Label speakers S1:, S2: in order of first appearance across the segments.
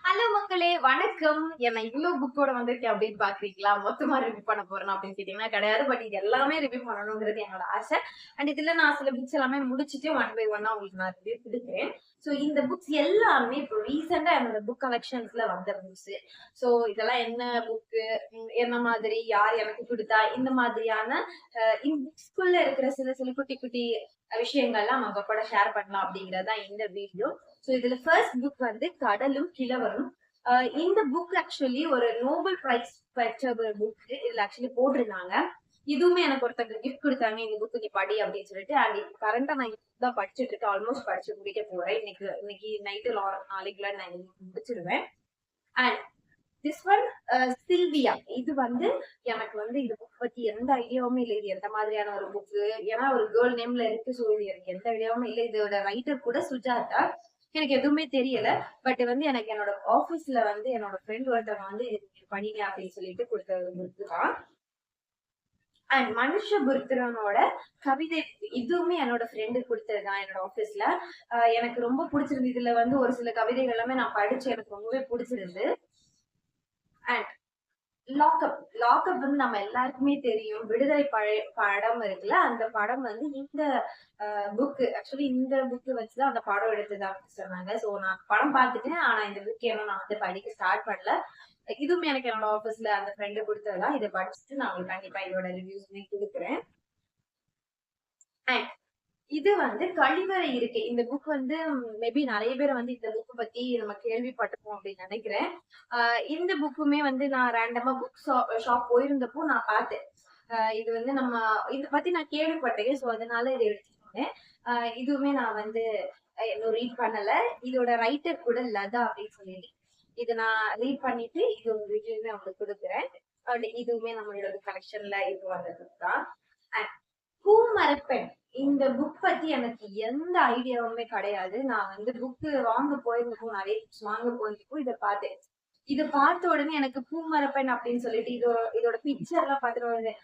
S1: Hello மக்களே, வணக்கம். என்ன இவ்ளோ புக்கோட வந்திருக்கேன் அப்படின்னு பாக்குறீங்களா? மொத்தமா ரிவ்யூ பண்ண போறேன் அப்படின்னு கேட்டீங்கன்னா கிடையாது. பட் இது எல்லாமே ரிவ்யூ பண்ணணுங்கிறது என்னோட ஆசை. அண்ட் இதுல நான் சில புக்ஸ் எல்லாமே முடிச்சுட்டு ஒன் பை ஒன்னா உங்களுக்கு நான் ரிவ்யூ கொடுக்குறேன். சோ இந்த புக்ஸ் எல்லாமே இப்போ ரீசெண்டா என்னோட புக் கலெக்ஷன்ஸ்ல வந்த புக்ஸ். சோ இதெல்லாம் என்ன புக்கு, என்ன மாதிரி, யார் எனக்கு கொடுத்தா, இந்த மாதிரியான இந்த புக்ஸ்குள்ள இருக்கிற சில சில குட்டி குட்டி விஷயங்கள்லாம் நம்ம கூட ஷேர் பண்ணலாம் அப்படிங்கறதுதான் இந்த வீடியோ. சோ இதுல ஃபர்ஸ்ட் புக் வந்து கடலும் கிழவரும். இந்த புக் ஆக்சுவலி ஒரு நோபல் பிரைஸ் பெற்ற ஒரு புக். இதுல ஆக்சுவலி போட்டிருந்தாங்க. இதுவுமே எனக்கு ஒருத்தங்க கிஃப்ட் கொடுத்தாங்க, இந்த புக் நீ படி அப்படின்னு சொல்லிட்டு. அண்ட் கரண்டா நான் இப்பதான் படிச்சுட்டு இருக்கேன். ஆல்மோஸ்ட் படிச்சு முடிக்க போறேன். இன்னைக்கு நைட்டு நாளைக்குள்ள நான் முடிச்சிருவேன். And this one Sylvia. இது வந்து எனக்கு வந்து இந்த புக் பத்தி எந்த ஐடியாவுமே இல்லை. இது எந்த மாதிரியான ஒரு புக், ஏன்னா ஒரு கேர்ள் நேம்ல இருக்கு. ஸோ இது எனக்கு எந்த ஐடியாவுமே இல்லை. இதோட ரைட்டர் கூட சுஜாதா. எனக்கு எதுவுமே தெரியல. பட் வந்து எனக்கு என்னோட ஆபீஸ்ல வந்து என்னோட ஃப்ரெண்ட் ஒருத்தவங்க வந்து படிங்க அப்படின்னு சொல்லிட்டு கொடுத்த புக் தான். அண்ட் மனுஷபுத்திரனோட கவிதை இதுவுமே என்னோட ஃப்ரெண்டு கொடுத்ததுதான் என்னோட ஆபீஸ்ல. எனக்கு ரொம்ப பிடிச்சிருந்து. இதுல வந்து ஒரு சில கவிதைகள் எல்லாமே நான் படிச்சு எனக்கு ரொம்பவே பிடிச்சிருந்து. And lockup. லாக்அப் வந்து நம்ம எல்லாருக்குமே தெரியும். விடுதலை படம் இருக்குல்ல, அந்த படம் வந்து இந்த புக் ஆக்சுவலி இந்த புக் வச்சுதான் அந்த படம் எடுத்ததாக சொன்னாங்க. சோ நான் படம் பார்த்துட்டேன். ஆனா இந்த புக் என்ன நான் வந்து படிக்க ஸ்டார்ட் பண்ணல. இதுவுமே எனக்கு என்னோட ஆபீஸ்ல அந்த ஃப்ரெண்டு கொடுத்ததுதான். இதை படிச்சுட்டு நான் உங்களுக்கு கண்டிப்பா இதோட ரிவ்யூஸ்மே கொடுக்குறேன். இது வந்து கழிவறை இருக்கை. இந்த புக் வந்து மேபி நிறைய பேர் வந்து இந்த புக் பத்தி நம்ம கேள்விப்பட்டிருப்போம் அப்படின்னு நினைக்கிறேன். இந்த புக்குமே வந்து நான் ரேண்டமா புக் ஷாப் போயிருந்தப்போ நான் பார்த்தேன். இது வந்து நம்ம இத பத்தி நான் கேள்விப்பட்டேன். சோ அதனால இதை எடுத்துக்கிட்டேன். இதுவுமே நான் வந்து இன்னும் ரீட் பண்ணல. இதோட ரைட்டர் கூட லதா அப்படின்னு சொல்லிட்டு இதை நான் ரீட் பண்ணிட்டு இது ஒரு ரிவ்யூமே அவங்களுக்கு கொடுக்குறேன். இதுவுமே நம்மளோட கலெக்ஷன்ல இது வந்தது தான். பூமரப்பெண். இந்த புக் பத்தி எனக்கு எந்த ஐடியாவுமே கிடையாது. நான் வந்து புக் வாங்க போயிருந்தப்போ, நிறைய புக்ஸ் வாங்க போயிருந்தப்போ இதை பார்த்தேன். இதை பார்த்த உடனே எனக்கு பூமரப்பெண் அப்படின்னு சொல்லிட்டு இதோட பிக்சர் எல்லாம் பார்த்துட்டு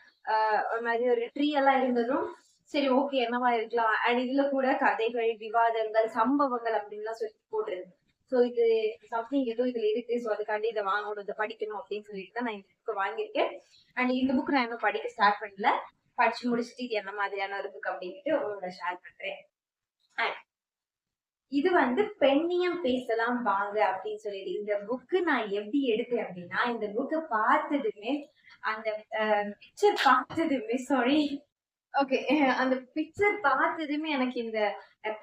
S1: ஒரு மாதிரி ஒரு ட்ரீ எல்லாம் இருந்ததும் சரி ஓகே என்னவா இருக்கலாம். அண்ட் இதுல கூட கதைகள், விவாதங்கள், சம்பவங்கள் அப்படின்லாம் சொல்லி போட்டுருக்கு. சோ இது சம்திங் ஏதோ இதுல இருக்கு. சோ அதுக்காண்டி இதை வாங்கணும், இதை படிக்கணும் அப்படின்னு சொல்லிட்டு தான் நான் இந்த புக் வாங்கியிருக்கேன். அண்ட் இந்த புக் நான் இன்னும் படிக்க ஸ்டார்ட் பண்ணல. படிச்சு முடிச்சுட்டு இது என்ன மாதிரியான ஒரு புக் அப்படின்ட்டு உங்களோட ஷேர் பண்றேன். இது வந்து பெண்ணியம் பேசலாம் வாங்க அப்படின்னு சொல்லிட்டு இந்த புக்கு நான் எப்படி எடுத்தேன் அப்படின்னா, இந்த புக்கை பார்த்ததுமே அந்த பிக்சர் பார்த்ததுமே சாரி ஓகே அந்த பிக்சர் பார்த்ததுமே எனக்கு இந்த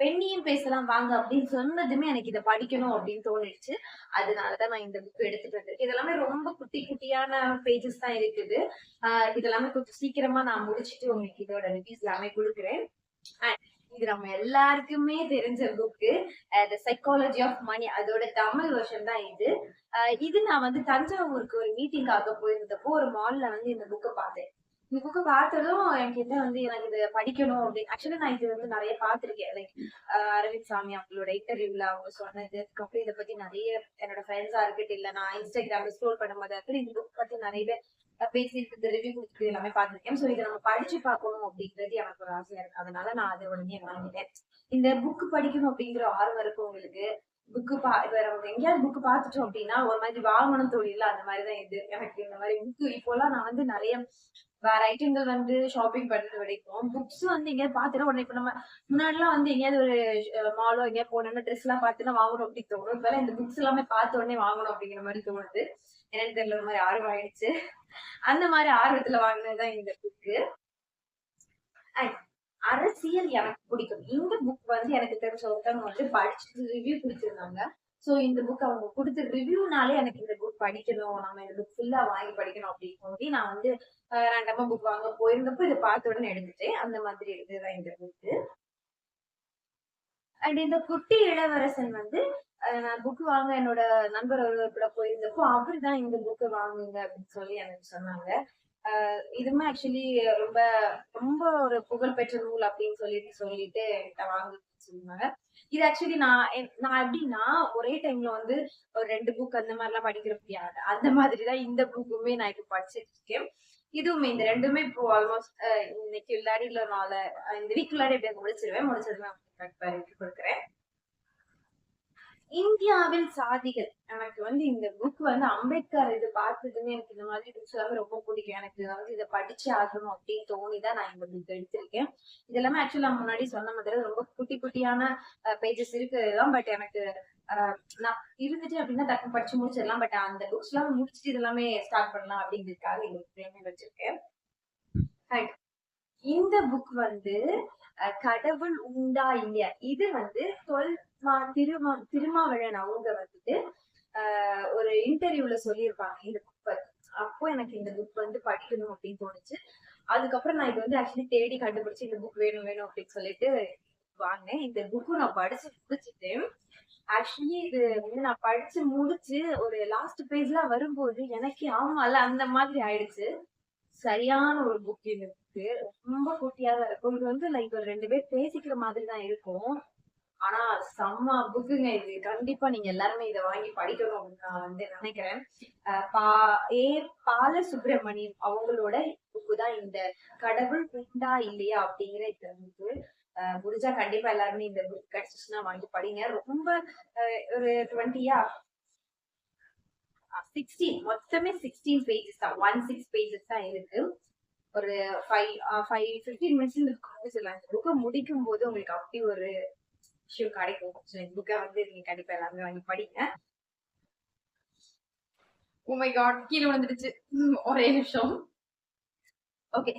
S1: பெண்ணியம் பேசலாம் வாங்க அப்படின்னு சொன்னதுமே எனக்கு இதை படிக்கணும் அப்படின்னு தோணிடுச்சு. அதனாலதான் நான் இந்த புக் எடுத்துட்டு வந்தேன். இதெல்லாமே ரொம்ப குட்டி குட்டியான பேஜஸ் தான் இருக்குது. இதெல்லாமே கொஞ்சம் சீக்கிரமா நான் முடிச்சுட்டு உங்களுக்கு இதோட ரிவ்யூஸ் எல்லாமே கொடுக்குறேன். இது நம்ம எல்லாருக்குமே தெரிஞ்ச book, the psychology of money. அதோட தமிழ் வெர்ஷன் தான் இது. இது நான் வந்து தஞ்சாவூருக்கு ஒரு மீட்டிங்காக போயிருந்தப்போ ஒரு மால்ல வந்து இந்த புக்கை பார்த்தேன். இந்த புக்கை பார்த்ததும் என்கிட்ட வந்து எனக்கு இது படிக்கணும் அப்படின்னு. ஆக்சுவலி நான் இது வந்து நிறைய பார்த்திருக்கேன். லைக் அரவிந்த் சாமி அவங்களோட இன்டர்வியூல அவங்க சொன்னது, அதுக்கப்புறம் இதை பத்தி நிறைய என்னோட ஃப்ரெண்ட்ஸா இருக்கட்டும், இல்ல நான் இன்ஸ்டாகிராம்ல ஸ்க்ரோல் பண்ணும்போது இந்த புக் பத்தி நிறைய பேர் பேசிட்டு ரிவ்யூ கொடுத்துட்டு எல்லாமே பார்த்திருக்கேன். சோ இதை நம்ம படிச்சு பார்க்கணும் அப்படிங்கிறது எனக்கு ஒரு ஆசையா இருக்கு. அதனால நான் அதை உடனே வாங்கிட்டேன். இந்த புக் படிக்கணும் அப்படிங்கிற ஆர்வம் இருக்கு உங்களுக்கு, புக்கு இப்ப நம்ம எங்கேயாவது புக் பார்த்துட்டோம் அப்படின்னா ஒரு மாதிரி வாங்கணும் தொழில அந்த மாதிரிதான் இது. எனக்கு இந்த மாதிரி புக்கு இப்போலாம் நான் வந்து நிறைய வேற ஐட்டங்கள் வந்து ஷாப்பிங் பண்றது வரைக்கும் புக்ஸ் வந்து எங்கேயாவது பாத்துட்டா உடனே இப்ப நம்ம முன்னாடி எல்லாம் வந்து எங்கேயாவது ஒரு மாலோ எங்கேயாவது போனோம்னா ட்ரெஸ் எல்லாம் பார்த்துன்னா வாங்கணும் அப்படின்னு தோணும். இப்ப இந்த புக்ஸ் எல்லாமே பார்த்த உடனே வாங்கணும் அப்படிங்கிற மாதிரி தோணுது. என்னன்னு தெரியல, ஒரு மாதிரி ஆர்வம் ஆயிடுச்சு. அந்த மாதிரி ஆர்வத்துல வாங்கினதுதான் இந்த புக்கு. அரசியல் எனக்கு பிடிக்கும். இந்த புக் வந்து எனக்கு தெரிஞ்ச ஒருத்தவங்க வந்து படிச்சுட்டு ரிவ்யூ கொடுத்திருந்தாங்க. சோ இந்த புக் அவங்க கொடுத்த ரிவ்யூனாலே எனக்கு இந்த புக் படிக்கணும், நம்ம இந்த புக் ஃபுல்லா வாங்கி படிக்கணும் அப்படின்னு சொல்லி நான் வந்து ரேண்டமா புக் வாங்க போயிருந்தப்போ இதை பார்த்த உடனே எடுத்துட்டேன். அந்த மாதிரி எடுத்ததுதான் இந்த புக்கு. அண்ட் இந்த குட்டி இளவரசன் வந்து நான் புக் வாங்க என்னோட நண்பர் ஒருவர் கூட போயிருந்தப்போ அவருதான் இந்த புக்கை வாங்குங்க அப்படின்னு சொல்லி எனக்கு சொன்னாங்க. இதுவுமே ஆக்சுவலி ரொம்ப ரொம்ப ஒரு புகழ்பெற்ற நூல் அப்படின்னு சொல்லிட்டு என்கிட்ட வாங்க சொன்னாங்க. இது ஆக்சுவலி நான் எப்படின்னா ஒரே டைம்ல வந்து ஒரு 2 புக் அந்த மாதிரி எல்லாம் படிக்கிற முடியாது. அந்த மாதிரிதான் இந்த புக்குமே நான் இப்ப படிச்சிட்டு இருக்கேன். இதுவுமே இந்த ரெண்டுமே இப்போ ஆல்மோஸ்ட் இன்னைக்கு இல்லாடி இல்ல நாளை இந்த வீக் உள்ளாடி எப்படியா முடிச்சிருவேன். முடிச்சதுமே கொடுக்குறேன். இந்தியாவில் சாதிகள் எனக்கு வந்து இந்த புக் வந்து அம்பேத்கர் இது பார்த்ததுமே எனக்கு இந்த மாதிரி புக்ஸ் எல்லாமே ரொம்ப பிடிக்கும். எனக்கு வந்து இதை படிச்சு ஆகணும் அப்படின்னு தோணிதான் நான் இந்த புக் எடுத்திருக்கேன். இது எல்லாமே ஆக்சுவலா முன்னாடி சொன்ன மாதிரி ரொம்ப குட்டி குட்டியான பேஜஸ் இருக்குதான். பட் எனக்கு நான் இருந்துச்சு அப்படின்னா டக்கு படிச்சு முடிச்சிடலாம். பட் அந்த புக்ஸ் எல்லாம் முடிச்சுட்டு இதெல்லாமே ஸ்டார்ட் பண்ணலாம் அப்படிங்கிறதுக்காக இந்த புக் எல்லாமே வச்சிருக்கேன். இந்த புக் வந்து கடவுள் உண்டா இல்லையா, இது வந்து திருமாவளவன் அவங்க வந்துட்டு ஒரு இன்டர்வியூல சொல்லியிருப்பாங்க இந்த புக் பத்தி. அப்போ எனக்கு இந்த புக் வந்து படிக்கணும் அப்படின்னு தோணுச்சு. அதுக்கப்புறம் நான் இது வந்து ஆக்சுவலி தேடி கண்டுபிடிச்சு இந்த புக் வேணும் வேணும் அப்படின்னு சொல்லிட்டு வாங்கினேன். இந்த புக்கு நான் படிச்சு முடிச்சுட்டேன். ஆக்சுவலி இது வந்து நான் படிச்சு முடிச்சு ஒரு லாஸ்ட் பேஜ்ல வரும்போது எனக்கே ஆமால அந்த மாதிரி ஆயிடுச்சு. சரியான ஒரு புக் இது. ரொம்ப குட்டியா தான் இருக்கும். இது வந்து லைக் ஒரு 2 பேர் பேசிக்கிற மாதிரி தான் இருக்கும். ஆனா செம்ம புக்குங்க இது. கண்டிப்பா நீங்க எல்லாருமே இதை வாங்கி படிக்கணும் அப்படின்னு நான் வந்து நினைக்கிறேன். பாலசுப்ரமணியம் அவங்களோட புக்கு தான் இந்த கடவுள் உண்டா இல்லையா அப்படிங்கிற இந்த புக்கு. முடிஞ்சா கண்டிப்பா எல்லாருமே இந்த புக் கிடைச்சிச்சுன்னா வாங்கி படிங்க. ரொம்ப ஒரு 16 மொத்தமே 16 பேஜஸ் தான், 16 பேஜஸ் தான் இருக்கு. ஒரு 15 மினிட்ஸ் இந்த புக்கை முடிக்கும் போது உங்களுக்கு அப்படி ஒரு விஷயம் கிடைக்கும். புக்கை வந்து நீங்க கண்டிப்பா எல்லாருமே வாங்கி படிங்க. ஓ மை காட், கீழே விழுந்துடுச்சு. ஒரே நிமிஷம். ஓகே.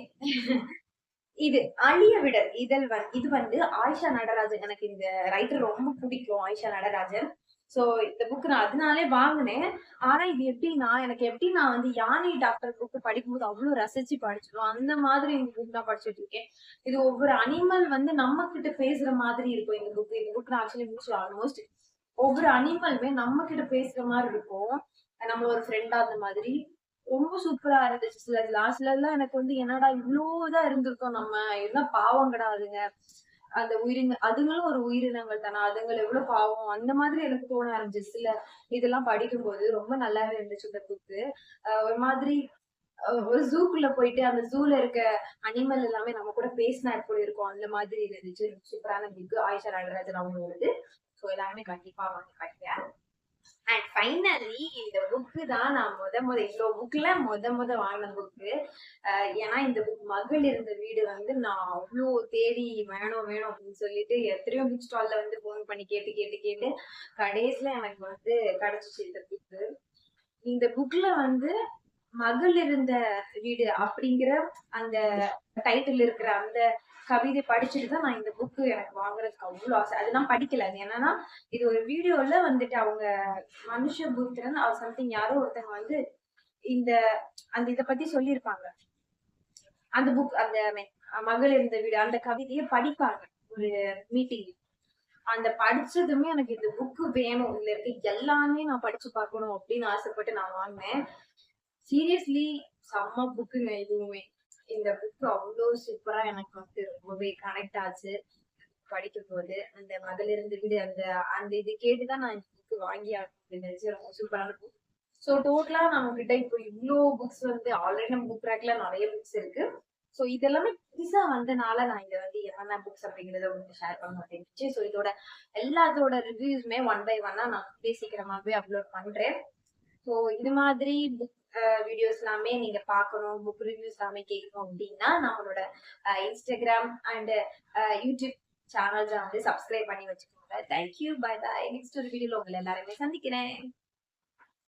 S1: இது அழிய விடல் இதழ் இது வந்து ஆயிஷா நடராஜன். எனக்கு இந்த ரைட்டர் ரொம்ப பிடிக்கும், ஆயிஷா நடராஜன். சோ இந்த புக் நான் அதனாலே வாங்கினேன். ஆனா இது எப்படின்னா எனக்கு நான் வந்து யானை டாக்டர் புக் படிக்கும்போது அவ்வளவு ரசிச்சு படிச்சிடும் அந்த மாதிரி இந்த புக் நான் படிச்சுட்டு இருக்கேன். இது ஒவ்வொரு அனிமல் வந்து நம்ம கிட்ட பேசுற மாதிரி இருக்கும். இந்த புக் நான் ஆக்சுவலி முடிச்சு ஆல்மோஸ்ட் ஒவ்வொரு அனிமலுமே நம்ம கிட்ட பேசுற மாதிரி இருக்கும். நம்ம ஒரு ஃப்ரெண்டா அந்த மாதிரி ரொம்ப சூப்பரா இருந்துச்சு. லாஸ்ட்ல எல்லாம் எனக்கு வந்து என்னடா இவ்வளவுதான் இருந்திருக்கோம், நம்ம என்ன பாவம் கிடையாதுங்க, அந்த அதுங்களும் ஒரு உயிரினங்கள் தானே, அதுங்களை எவ்வளவு பாவம் அந்த மாதிரி எனக்கு தோண ஆரம்பிச்சு. இதெல்லாம் படிக்கும் போது ரொம்ப நல்லாவே இருந்துச்சு இந்த புக்கு. ஒரு மாதிரி ஒரு ஜூக்குள்ள போயிட்டு அந்த ஜூல இருக்க அனிமல் எல்லாமே நம்ம கூட பேசினா எப்படி இருக்கும் அந்த மாதிரி இருந்துச்சு. சூப்பரான புக்கு, ஆயிஷா நடராஜன் அவங்களோடது. சோ எல்லாருமே கண்டிப்பா வாங்கி படிங்க. அண்ட் ஃபைனலி இந்த புக்கு தான் நான் இவ்வளோ புக்ல வாங்கின புக்கு. ஏன்னா இந்த புக் மகள் இருந்த வீடு வந்து நான் அவ்வளோ தேடி வேணும் வேணும் அப்படின்னு சொல்லிட்டு எத்தனையோ புக் ஸ்டால்ல வந்து போன் பண்ணி கேட்டு கேட்டு கேட்டு கடைசியில எனக்கு வந்து கிடைச்சிச்சு இந்த புக்கு. இந்த புக்ல வந்து மகள் இருந்த வீடு அப்படிங்கிற அந்த டைட்டில் இருக்கிற அந்த கவிதை படிச்சுட்டு தான் நான் இந்த புக்கு எனக்கு வாங்குறதுக்கு அவ்வளவு ஆசை. அதெல்லாம் படிக்கல. அது என்னன்னா இது ஒரு வீடியோல வந்துட்டு அவங்க மனுஷபுத்திரன் அவர் சம்திங் யாரோ ஒருத்தங்க வந்து இந்த அந்த இத பத்தி சொல்லியிருப்பாங்க. அந்த புக் அந்த மகள் இருந்த வீடு அந்த கவிதையை படிப்பாங்க ஒரு மீட்டிங். அந்த படிச்சதுமே எனக்கு இந்த புக்கு வேணும், இதுல இருக்க எல்லாமே நான் படிச்சு பார்க்கணும் அப்படின்னு ஆசைப்பட்டு நான் வாங்கினேன். சீரியஸ்லி செம்ம புக்குங்க இதுவுமே. இந்த புக் அவ்வளோ சூப்பரா எனக்கு வந்து ரொம்பவே கனெக்ட் ஆச்சு படிக்கும் போது. அந்த மகளிருந்து வீடு அந்த அந்த இது கேட்டுதான் நான் இந்த புக் வாங்கி நினைச்சு ரொம்ப சூப்பரான புக். ஸோ டோட்டலா நம்ம கிட்ட இப்போ இவ்வளோ புக்ஸ் வந்து ஆல்ரெடி நம்ம புக் ரேக்ல நிறைய புக்ஸ் இருக்கு. ஸோ இதெல்லாமே புதுசா வந்தனால நான் இதை வந்து என்ன புக்ஸ் அப்படிங்கறத உங்களுக்கு ஷேர் பண்ண அப்படின்னுச்சு. ஸோ இதோட எல்லாத்தோட ரிவ்யூஸ்மே 1 by 1 நான் சீக்கிரமாவே அப்லோட் பண்றேன். ஸோ இது மாதிரி புக் வீடியோஸ் எல்லாமே நீங்க பார்க்கணும், புக் ரிவ்யூஸ் எல்லாமே கேட்கணும் அப்படின்னா நம்மளோட இன்ஸ்டாகிராம் அண்ட் யூடியூப் சேனல்ஸை வந்து சப்ஸ்கிரைப் பண்ணி வச்சுக்கோங்க. Thank you, bye bye. நெக்ஸ்ட் ஒரு வீடியோல உங்களை எல்லாருமே சந்திக்கிறேன்.